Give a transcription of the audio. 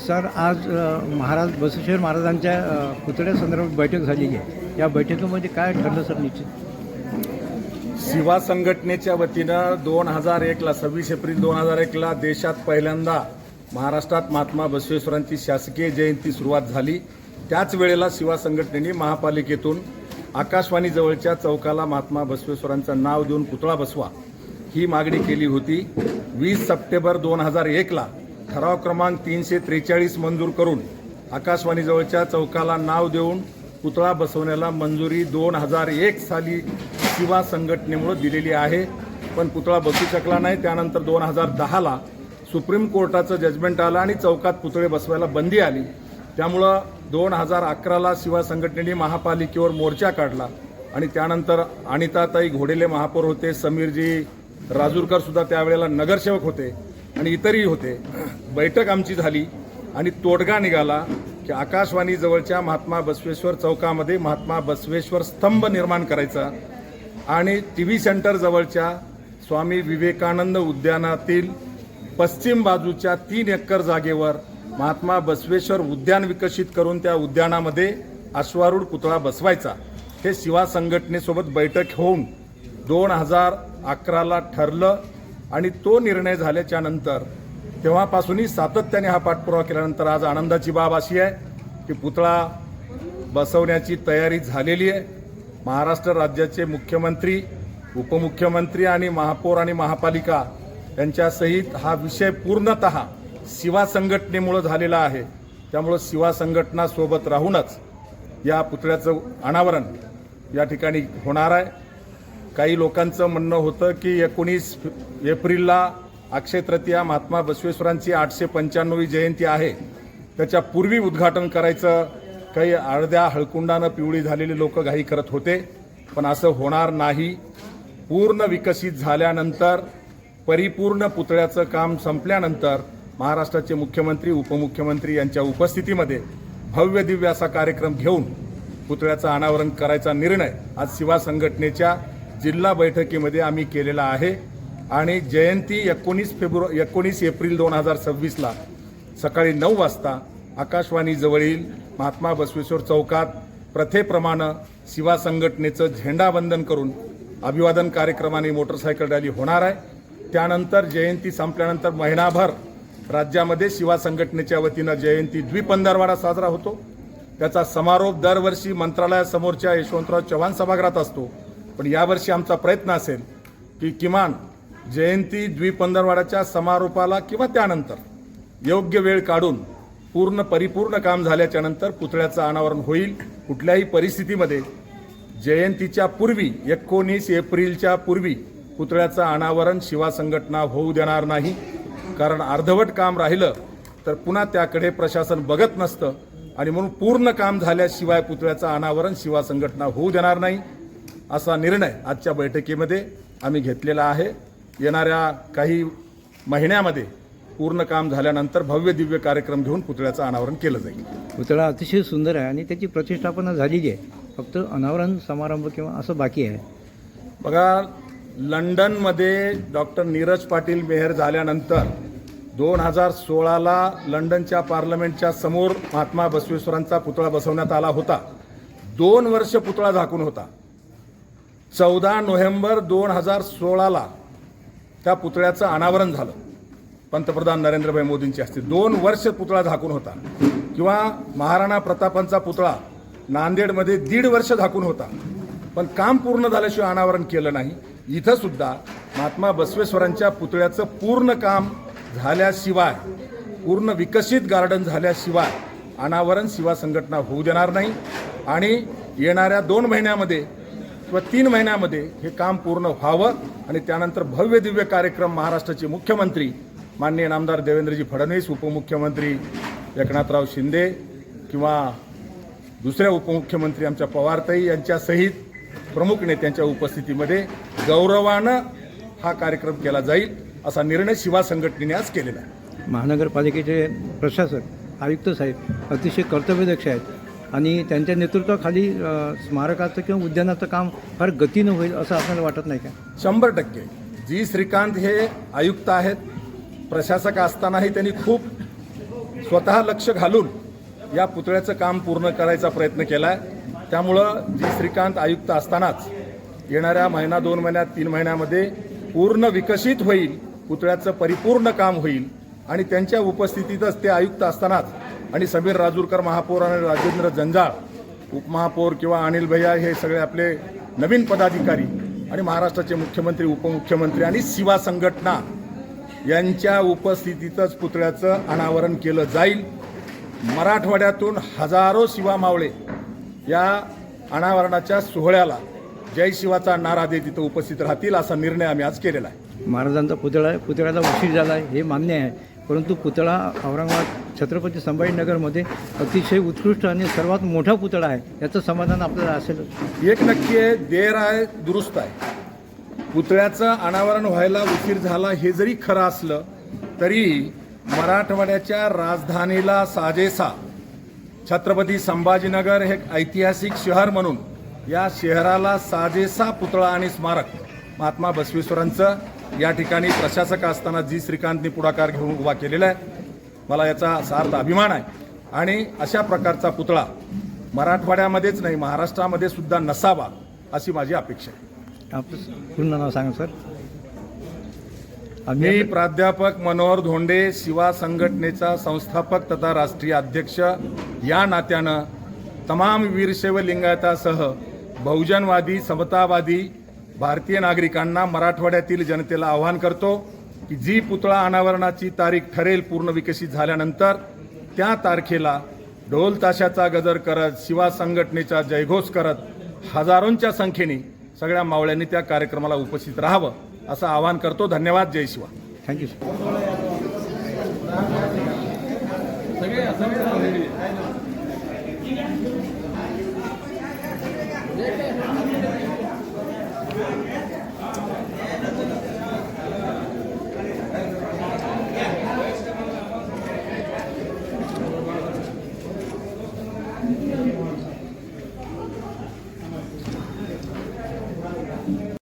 Sir, आज महाराज बसवेश्वर महाराजांच्या पुतळ्यासंदर्भात बैठक झालेली आहे. या बैठकीमध्ये काय ठरलं सर निश्चित? शिवा संघटनेच्या वतीनं 2001ला 26 एप्रिल 2001ला देशात पहिल्यांदा महाराष्ट्रात महात्मा बसवेश्वरांची शासकीय जयंती सुरुवात झाली. त्याच वेळेला शिवा संघटनेने महापालिकेतून आकाशवाणीजवळच्या चौकाला महात्मा बसवेश्वरांचं नाव देऊन पुतळा बसवा ही मागणी केली होती. 20 सप्टेंबर 2001ला ठराव क्रमांक 343 मंजूर करून आकाशवाणीजवळच्या चौकाला नाव देऊन पुतळा बसवण्याला मंजुरी 2001 साली शिवा संघटनेमुळे दिलेली आहे. पण पुतळा बसू शकला नाही. त्यानंतर 2010ला सुप्रीम कोर्टाचं जजमेंट आलं आणि चौकात पुतळे बसवायला बंदी आली. त्यामुळं 2011ला शिवा संघटनेने महापालिकेवर मोर्चा काढला आणि त्यानंतर अनिताताई घोडेले महापौर होते, समीरजी राजूरकर सुद्धा त्यावेळेला नगरसेवक होते आणि इतरही होते. बैठक आमची झाली आणि तोडगा निघाला की आकाशवाणी जवळच्या महात्मा बसवेश्वर चौकामध्ये महात्मा बसवेश्वर स्तंभ निर्माण करायचा आणि टीव्ही सेंटर जवळच्या स्वामी विवेकानंद उद्यानातील पश्चिम बाजूच्या 3 एकर जागेवर महात्मा बसवेश्वर उद्यान विकसित करून त्या उद्यानामध्ये अश्वारूढ पुतळा बसवायचा. हे शिवा संघटनेसोबत बैठक होऊन 2011ला ठरलं आणि तो निर्णय झाल्याच्या नंतर तेव्हापासूनही सातत्याने हा पाठपुरावा केल्यानंतर आज आनंदाची बाब अशी आहे की पुतळा बसवण्याची तयारी झालेली आहे. महाराष्ट्र राज्याचे मुख्यमंत्री, उपमुख्यमंत्री आणि महापौर आणि महापालिका यांच्यासहित हा विषय पूर्णतः शिवा संघटनेमुळे झालेला आहे. त्यामुळे शिवा संघटना सोबत राहूनच या पुतळ्याचं अनावरण या ठिकाणी होणार आहे. काही लोकांचं म्हणणं होतं की 19 एप्रिलला अक्षय तृतीया महात्मा बसवेश्वरांची 895वी जयंती आहे, त्याच्या पूर्वी उद्घाटन करायचं. काही अर्ध्या हळकुंडानं पिवळी झालेले लोक घाई करत होते, पण असं होणार नाही. पूर्ण विकसित झाल्यानंतर, परिपूर्ण पुतळ्याचं काम संपल्यानंतर महाराष्ट्राचे मुख्यमंत्री, उपमुख्यमंत्री यांच्या उपस्थितीमध्ये भव्य दिव्य असा कार्यक्रम घेऊन पुतळ्याचं अनावरण करायचा निर्णय आज शिवा संघटनेच्या जिल्हा बैठकीमध्ये आम्ही केलेला आहे. आणि जयंती 19 एप्रिल 2026ला सकाळी 9 वाजता आकाशवाणीजवळील महात्मा बसवेश्वर चौकात प्रथेप्रमाणे शिवा संघटनेचं झेंडावंदन करून अभिवादन कार्यक्रमाने मोटरसायकल रॅली होणार आहे. त्यानंतर जयंती संपल्यानंतर महिनाभर राज्यामध्ये शिवा संघटनेच्या वतीनं जयंती द्विपंधरवाडा साजरा होतो. त्याचा समारोप दरवर्षी मंत्रालयासमोरच्या यशवंतराव चव्हाण सभागृहात असतो. पण यावर्षी आमचा प्रयत्न असेल की किमान जयंती द्विपंधरवाडाच्या समारोपाला किंवा त्यानंतर योग्य वेळ काढून परिपूर्ण काम झाल्याच्या नंतर पुतळ्याचं अनावरण होईल. कुठल्याही परिस्थितीमध्ये जयंतीच्या पूर्वी 19 एप्रिलच्या पूर्वी पुतळ्याचं अनावरण शिवा संघटना होऊ देणार नाही. कारण अर्धवट काम राहिलं तर पुन्हा त्याकडे प्रशासन बघत नसतं आणि म्हणून पूर्ण काम झाल्याशिवाय पुतळ्याचं अनावरण शिवा संघटना होऊ देणार नाही असा निर्णय आजच्या बैठकीमध्ये आम्ही घेतलेला आहे. येणाऱ्या काही महिन्यामध्ये पूर्ण काम झाल्यानंतर भव्य दिव्य कार्यक्रम घेऊन पुतळ्याचं अनावरण केलं जाईल. पुतळा अतिशय सुंदर आहे आणि त्याची प्रतिष्ठापना झालेली आहे. फक्त अनावरण समारंभ किंवा असं बाकी आहे. बघा, लंडनमध्ये डॉक्टर नीरज पाटील मेहर झाल्यानंतर 2016ला लंडनच्या पार्लमेंटच्या समोर महात्मा बसवेश्वरांचा पुतळा बसवण्यात आला होता. 2 वर्ष पुतळा झाकून होता. 14 नोव्हेंबर 2016ला त्या पुतळ्याचं अनावरण झालं पंतप्रधान नरेंद्रभाई मोदींच्या हस्ते. 2 वर्ष पुतळा झाकून होता. किंवा महाराणा प्रतापांचा पुतळा नांदेडमध्ये 1.5 वर्ष झाकून होता, पण काम पूर्ण झाल्याशिवाय अनावरण केलं नाही. इथं सुद्धा महात्मा बसवेश्वरांच्या पुतळ्याचं पूर्ण काम झाल्याशिवाय, पूर्ण विकसित गार्डन झाल्याशिवाय अनावरण शिवा संघटना होऊ देणार नाही. आणि येणाऱ्या 2 महिन्यामध्ये किंवा 3 महिन्यामध्ये हे काम पूर्ण व्हावं आणि त्यानंतर भव्य दिव्य कार्यक्रम महाराष्ट्राचे मुख्यमंत्री माननीय नामदार देवेंद्रजी फडणवीस, उपमुख्यमंत्री एकनाथराव शिंदे किंवा दुसऱ्या उपमुख्यमंत्री आमच्या पवारताई यांच्यासहित प्रमुख नेत्यांच्या उपस्थितीमध्ये गौरवानं हा कार्यक्रम केला जाईल असा निर्णय शिवा संघटनेने आज केलेला आहे. महानगरपालिकेचे प्रशासक, आयुक्त साहेब अतिशय कर्तव्यदक्ष आहेत आणि त्यांच्या नेतृत्वाखाली स्मारकाचं किंवा उद्यानाचं काम फार गतीनं होईल असं आपल्याला वाटत नाही का? 100%. जी श्रीकांत हे आयुक्त आहेत, प्रशासक असतानाही त्यांनी खूप स्वतः लक्ष घालून या पुतळ्याचं काम पूर्ण करायचा प्रयत्न केला आहे. त्यामुळं जी श्रीकांत आयुक्त असतानाच येणाऱ्या महिना 2 महिन्यात 3 महिन्यामध्ये पूर्ण विकसित होईल, पुतळ्याचं परिपूर्ण काम होईल आणि त्यांच्या उपस्थितीतच ते आयुक्त असतानाच आणि समीर राजूरकर महापौर आणि राजेंद्र जंजाळ उपमहापौर किंवा अनिल भैया हे सगळे आपले नवीन पदाधिकारी आणि महाराष्ट्राचे मुख्यमंत्री उपमुख्यमंत्री आणि शिवा संघटना यांच्या उपस्थितीतच पुतळ्याचं अनावरण केलं जाईल. मराठवाड्यातून हजारो शिवा मावळे या अनावरणाच्या सोहळ्याला जय शिवाचा नारा देत तिथं उपस्थित राहतील असा निर्णय आम्ही आज केलेला आहे. महाराजांचा पुतळा आहे, पुतळ्याला उशीर झाला आहे हे मान्य आहे, परंतु पुतळा औरंगाबाद छत्रपती संभाजीनगरमध्ये अतिशय उत्कृष्ट आणि सर्वात मोठा पुतळा आहे, याचं समाधान आपल्याला असेल. एक नक्की आहे, देर आहे दुरुस्त आहे. पुतळ्याचं अनावरण व्हायला उशीर झाला हे जरी खरं असलं तरी मराठवाड्याच्या राजधानीला साजेसा छत्रपती संभाजीनगर हे ऐतिहासिक शहर म्हणून या शहराला साजेसा पुतळा आणि स्मारक महात्मा बसवेश्वरांचं या ठिकाणी प्रशासक असताना जी श्रीकांतनी पुढाकार घेऊन उभा केलेला आहे. मला याचा सार्थ अभिमान आहे आणि अशा प्रकारचा पुतळा मराठवाड्यामध्येच नाही महाराष्ट्रामध्ये सुद्धा नसावा अशी माझी अपेक्षा आहे. आपलं पूर्ण नाव सांगा सर. मी प्राध्यापक मनोहर धोंडे, शिवा संघटनेचा संस्थापक तथा राष्ट्रीय अध्यक्ष या नात्यानं तमाम वीरशैव लिंगायतासह बहुजनवादी समतावादी भारतीय नागरिकांना मराठवाड्यातील जनतेला आवाहन करतो की जी पुतळा अनावरणाची तारीख ठरेल पूर्ण विकसित झाल्यानंतर त्या तारखेला ढोल ताशाचा गजर करत शिवा संघटनेचा जयघोष करत हजारोंच्या संख्येने सगळ्या मावळ्यांनी त्या कार्यक्रमाला उपस्थित राहावं असं आवाहन करतो. धन्यवाद. जय शिवा. Thank you sir. सगळे